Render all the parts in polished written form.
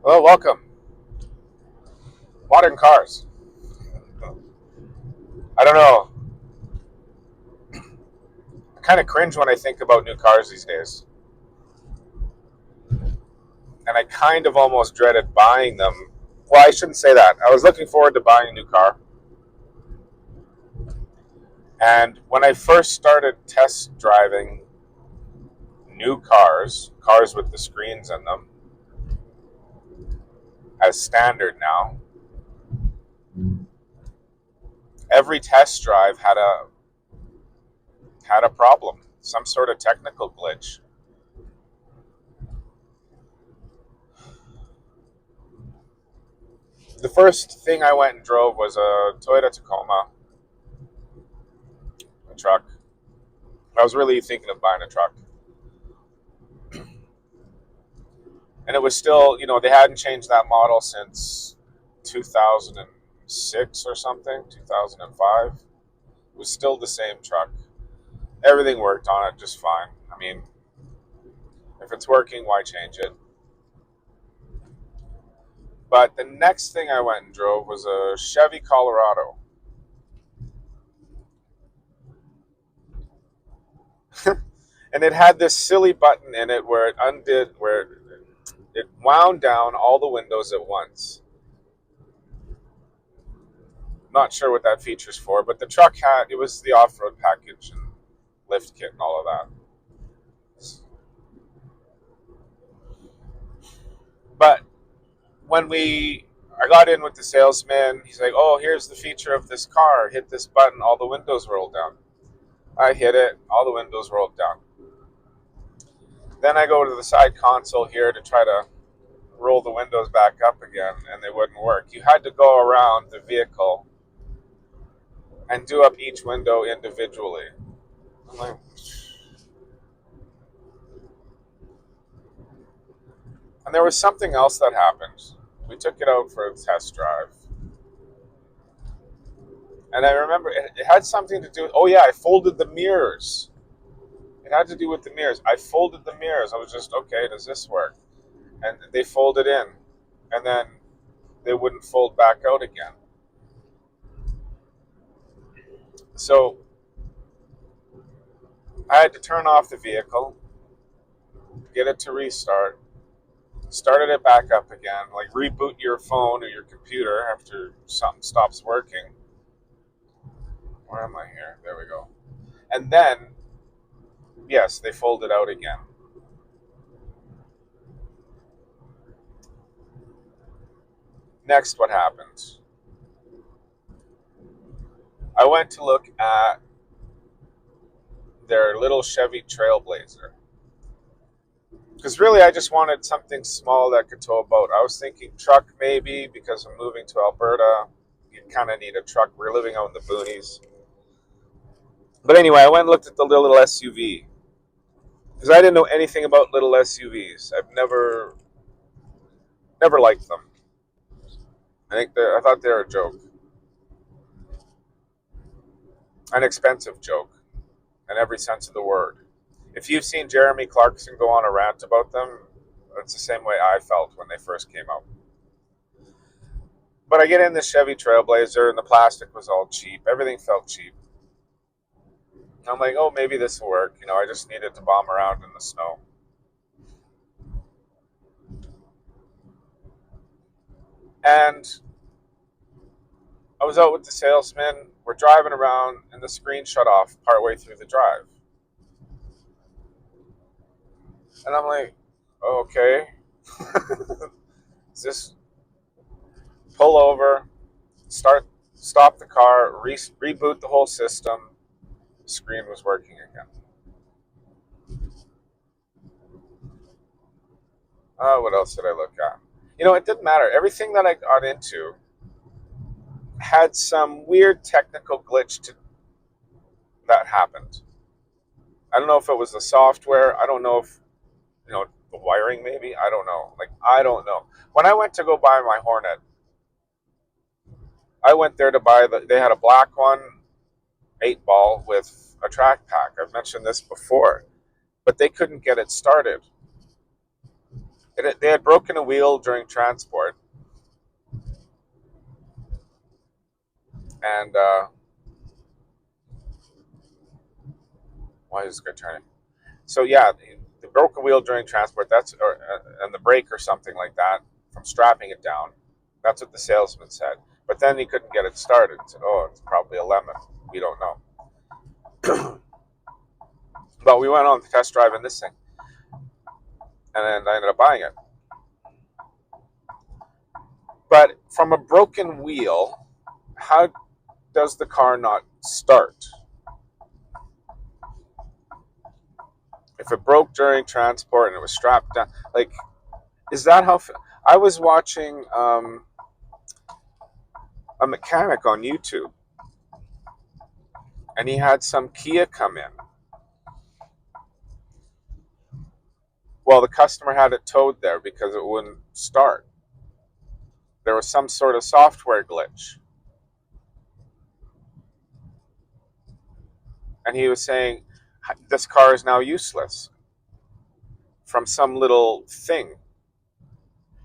Well, welcome. Modern cars. I don't know. I kind of cringe when I think about new cars these days. And I kind of almost dreaded buying them. Well, I shouldn't say that. I was looking forward to buying a new car. And when I first started test driving new cars with the screens in them, as standard now, every test drive had a problem, some sort of technical glitch. The first thing I went and drove was a Toyota Tacoma, a truck. I was really thinking of buying a truck. And it was still, they hadn't changed that model since 2006 or something, 2005. It was still the same truck. Everything worked on it just fine. I mean, if it's working, why change it? But the next thing I went and drove was a Chevy Colorado. And it had this silly button in it where it wound down all the windows at once. Not sure what that feature's for, but the truck it was the off-road package and lift kit and all of that. But when I got in with the salesman, he's like, "Oh, here's the feature of this car. Hit this button, all the windows roll down." I hit it, all the windows rolled down. Then I go to the side console here to try to roll the windows back up again, and they wouldn't work. You had to go around the vehicle and do up each window individually. I'm like, and there was something else that happened. We took it out for a test drive. And I remember it had something to do with, oh yeah, I folded the mirrors. It had to do with the mirrors. I folded the mirrors. I was just, okay, does this work? And they folded in. And then they wouldn't fold back out again. So I had to turn off the vehicle, get it to restart, started it back up again, like reboot your phone or your computer after something stops working. Where am I here? There we go. And then, yes, they folded out again. Next, what happened? I went to look at their little Chevy Trailblazer. Because really, I just wanted something small that could tow a boat. I was thinking truck maybe, because I'm moving to Alberta. You kind of need a truck. We're living out in the boonies. But anyway, I went and looked at the little SUV. Because I didn't know anything about little SUVs. I've never liked them. I thought they were a joke. An expensive joke, in every sense of the word. If you've seen Jeremy Clarkson go on a rant about them, it's the same way I felt when they first came out. But I get in the Chevy Trailblazer, and the plastic was all cheap. Everything felt cheap. I'm like, oh, maybe this will work. I just needed to bomb around in the snow. And I was out with the salesman. We're driving around, and the screen shut off partway through the drive. And I'm like, okay. Just pull over, stop the car, reboot the whole system. The screen was working again. What else did I look at? It didn't matter. Everything that I got into had some weird technical glitch that happened. I don't know if it was the software. I don't know if, the wiring maybe. I don't know. I don't know. When I went to go buy my Hornet, I went there to buy they had a black one, 8-ball with a track pack. I've mentioned this before, but they couldn't get it started. They had broken a wheel during transport, and why is this guy turning? So yeah, they broke a wheel during transport. And the brake or something like that from strapping it down. That's what the salesman said. But then he couldn't get it started. He said, "Oh, it's probably a lemon. We don't know." But we went on the test drive in this thing, and then I ended up buying it. But from a broken wheel, how does the car not start? If it broke during transport and it was strapped down, like, is that how? I was watching a mechanic on YouTube, and he had some Kia come in. Well, the customer had it towed there because it wouldn't start. There was some sort of software glitch. And he was saying, this car is now useless from some little thing.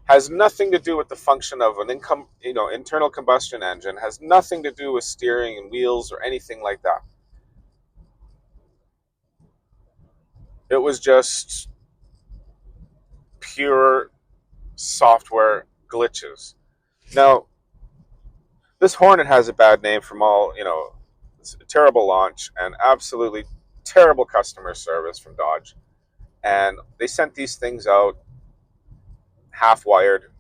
Has nothing to do with the function of an internal combustion engine, has nothing to do with steering and wheels or anything like that. It was just pure software glitches. Now, this Hornet has a bad name from it's a terrible launch and absolutely terrible customer service from Dodge. And they sent these things out half wired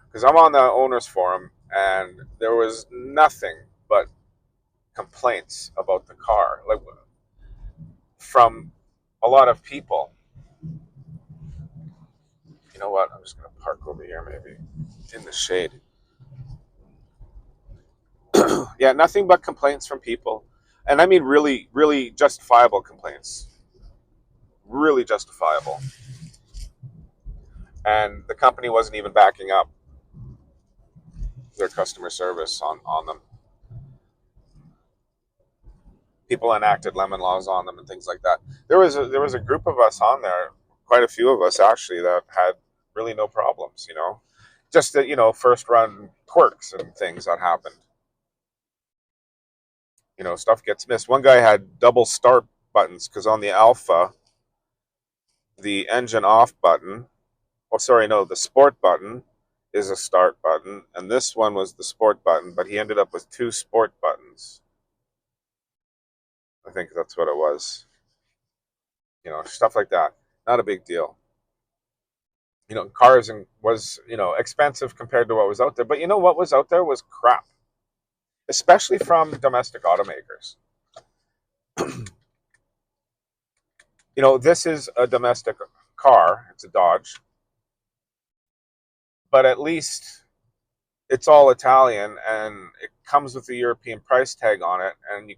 because I'm on the owners forum and there was nothing but complaints about the car, like from a lot of people. You know what? I'm just going to park over here, maybe in the shade. Yeah, nothing but complaints from people. And I mean, really, really justifiable complaints. Really justifiable. And the company wasn't even backing up their customer service on them. People enacted lemon laws on them and things like that. There was a group of us on there, quite a few of us actually, that had really no problems. Just that first run quirks and things that happened. Stuff gets missed. One guy had double start buttons because on the Alpha, the engine off button, oh sorry, no, the sport button is a start button, and this one was the sport button, but he ended up with two sport buttons. I think that's what it was. Stuff like that. Not a big deal. Cars was expensive compared to what was out there, but what was out there was crap, especially from domestic automakers. This is a domestic car. It's a Dodge, but at least it's all Italian and it comes with a European price tag on it, and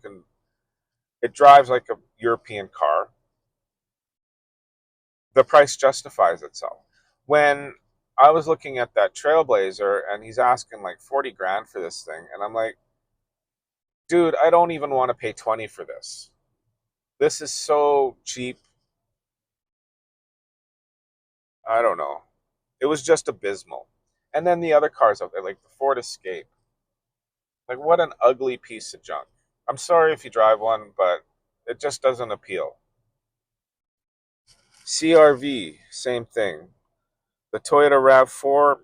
it drives like a European car. The price justifies itself. When I was looking at that Trailblazer and he's asking like 40 grand for this thing, and I'm like, dude, I don't even want to pay 20 for this. This is so cheap. I don't know. It was just abysmal. And then the other cars out there, like the Ford Escape. Like, what an ugly piece of junk. I'm sorry if you drive one, but it just doesn't appeal. CRV, same thing. The Toyota RAV4,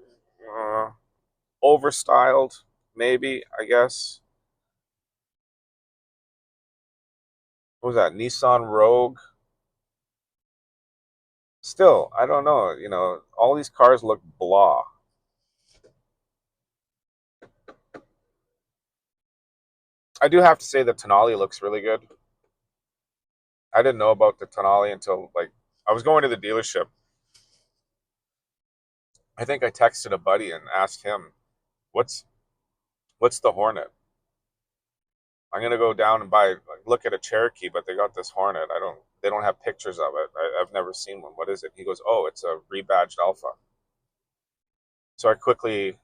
overstyled, maybe, I guess. What was that? Nissan Rogue? Still, I don't know. All these cars look blah. I do have to say the Tonale looks really good. I didn't know about the Tonale until like I was going to the dealership. I think I texted a buddy and asked him, "What's what's the Hornet?" I'm gonna go down and look at a Cherokee, but they got this Hornet. They don't have pictures of it. I've never seen one. What is it? He goes, "Oh, it's a rebadged Alpha." So I quickly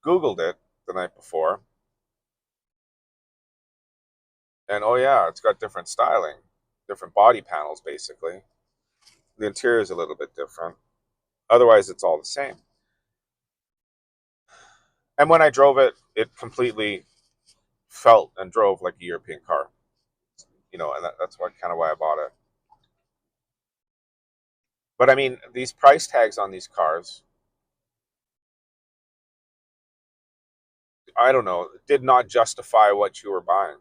Googled it the night before, and oh yeah, it's got different styling, different body panels, basically. The interior is a little bit different. Otherwise, it's all the same. And when I drove it, it completely felt and drove like a European car. And that's what kind of why I bought it. But I mean, these price tags on these cars, I don't know, did not justify what you were buying.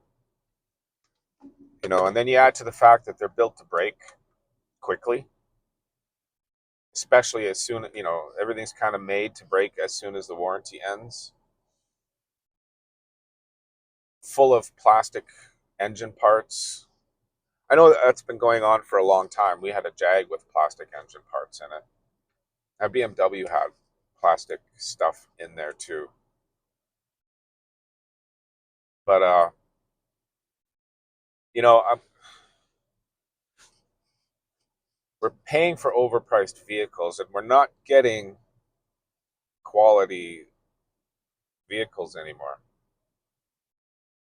And then you add to the fact that they're built to break quickly, especially as soon, everything's kind of made to break as soon as the warranty ends. Full of plastic engine parts. I know that's been going on for a long time. We had a Jag with plastic engine parts in it. Now BMW had plastic stuff in there too. But you know, I'm, we're paying for overpriced vehicles, and we're not getting quality vehicles anymore.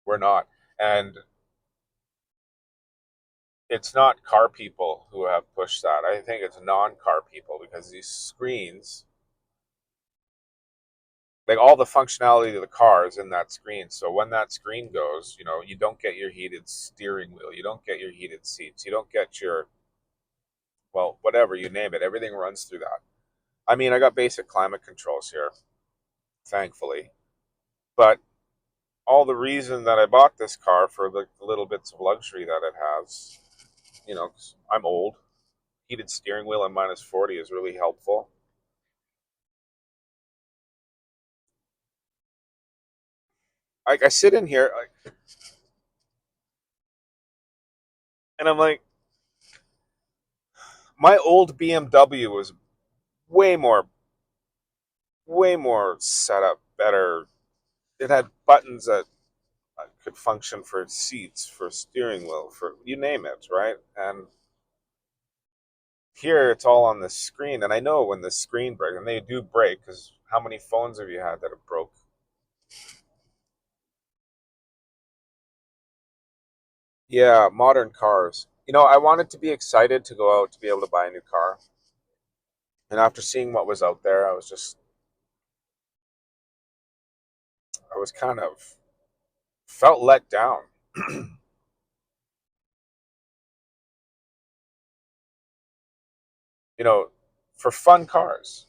We're not, and it's not car people who have pushed that. I think it's non-car people because these screens, like all the functionality of the car is in that screen. So when that screen goes, you don't get your heated steering wheel, you don't get your heated seats, you don't get your, well, whatever you name it, everything runs through that. I mean, I got basic climate controls here, thankfully, but all the reason that I bought this car for the little bits of luxury that it has, 'cause I'm old, heated steering wheel and -40 is really helpful. I sit in here and I'm like, my old BMW was way more, way more set up better. It had buttons that could function for seats, for steering wheel, for you name it, right? And here it's all on the screen, and I know when the screen breaks, and they do break, because how many phones have you had that have broke? Yeah, modern cars. I wanted to be excited to go out to be able to buy a new car, and after seeing what was out there, I was kind of felt let down. you know, for fun cars,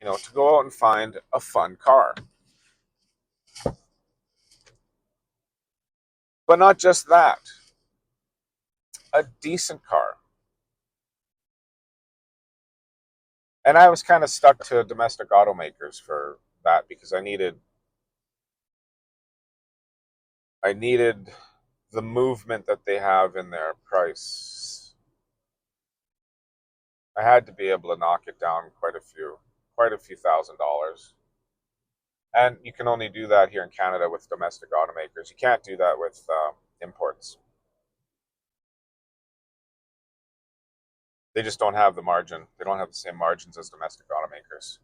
to go out and find a fun car, but not just that, a decent car. And I was kind of stuck to domestic automakers for that because I needed the movement that they have in their price. I had to be able to knock it down quite a few $1,000s. And you can only do that here in Canada with domestic automakers. You can't do that with imports. They just don't have the margin. They don't have the same margins as domestic automakers.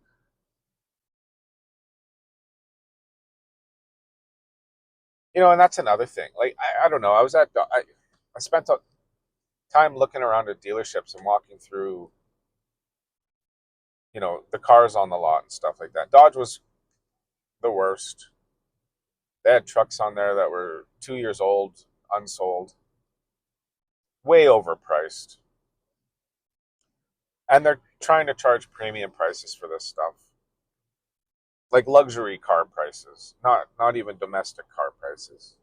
And that's another thing. Like I don't know. I spent time looking around at dealerships and walking through, the cars on the lot and stuff like that. Dodge was the worst. They had trucks on there that were 2 years old, unsold, way overpriced, and they're trying to charge premium prices for this stuff, like luxury car prices, not even domestic car prices.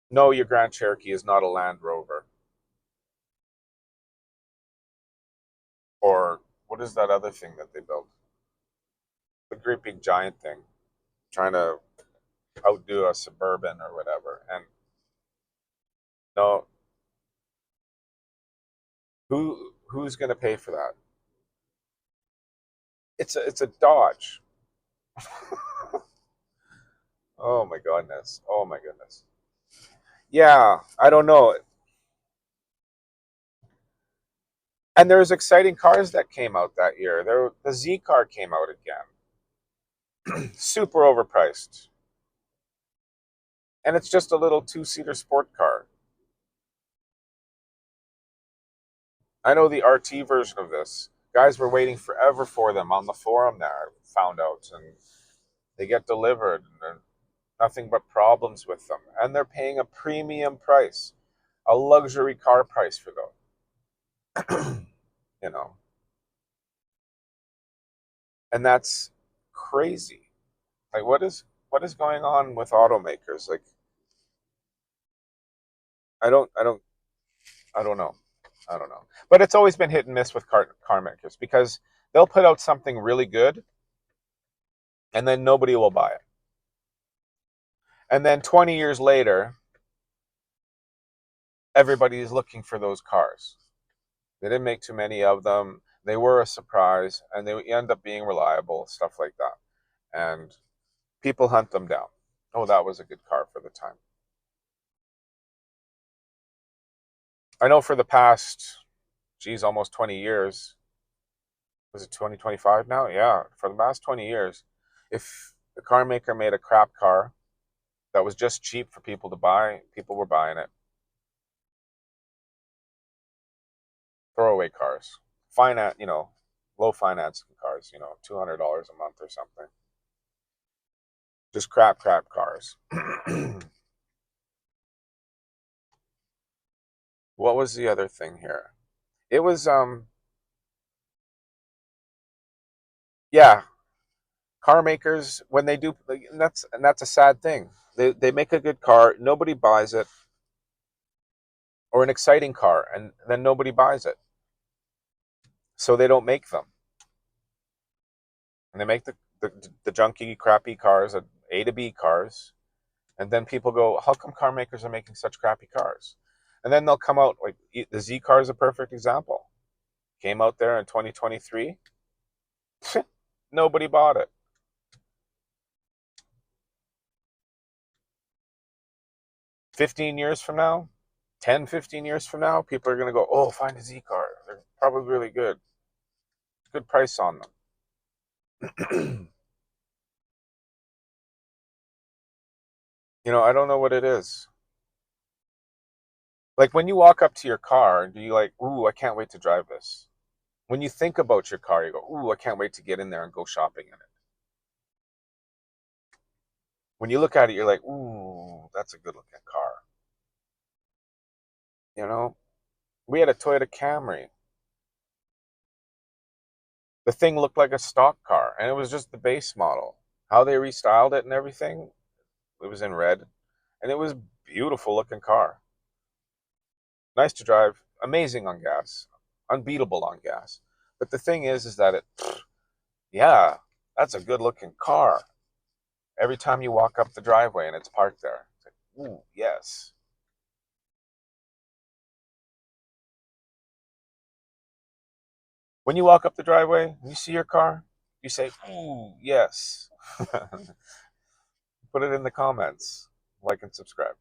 No, your Grand Cherokee is not a Land Rover, or what is that other thing that they built? The great big giant thing, trying to outdo a Suburban or whatever. And no, who's going to pay for that? It's a Dodge. Oh my goodness. Oh my goodness. Yeah, I don't know. And there's exciting cars that came out that year. The Z car came out again, super overpriced, and it's just a little two-seater sport car. I know the RT version of this. Guys were waiting forever for them on the forum there, I found out. And they get delivered, and they're nothing but problems with them. And they're paying a premium price, a luxury car price for them. you know, and that's crazy. Like, what is going on with automakers? Like, I don't, I don't, I don't know. I don't know. But it's always been hit and miss with car makers because they'll put out something really good and then nobody will buy it. And then 20 years later, everybody is looking for those cars. They didn't make too many of them. They were a surprise and they end up being reliable, stuff like that. And people hunt them down. Oh, that was a good car for the time. I know for the past, geez, almost 20 years, was it 2025 now? Yeah, for the past 20 years, if the car maker made a crap car that was just cheap for people to buy, people were buying it. Throwaway cars, finance, low financing cars, $200 a month or something. Just crap cars. What was the other thing here? It was yeah, car makers when they do, and that's a sad thing. They make a good car, nobody buys it, or an exciting car, and then nobody buys it. So they don't make them. And they make the junky, crappy cars, A to B cars, and then people go, "How come car makers are making such crappy cars?" And then they'll come out like the Z car is a perfect example. Came out there in 2023, nobody bought it. 15 years from now, 10, 15 years from now, people are going to go, "Oh, find a Z car. They're probably really good. Good price on them." I don't know what it is. Like when you walk up to your car, do you like, "Ooh, I can't wait to drive this"? When you think about your car, you go, "Ooh, I can't wait to get in there and go shopping in it." When you look at it, you're like, "Ooh, that's a good looking car." You know, we had a Toyota Camry. The thing looked like a stock car, and it was just the base model. How they restyled it and everything, it was in red, and it was a beautiful looking car. Nice to drive, amazing on gas, unbeatable on gas. But the thing is that yeah, that's a good looking car. Every time you walk up the driveway and it's parked there, it's like, ooh, yes. When you walk up the driveway and you see your car, you say, ooh, yes. Put it in the comments. Like and subscribe.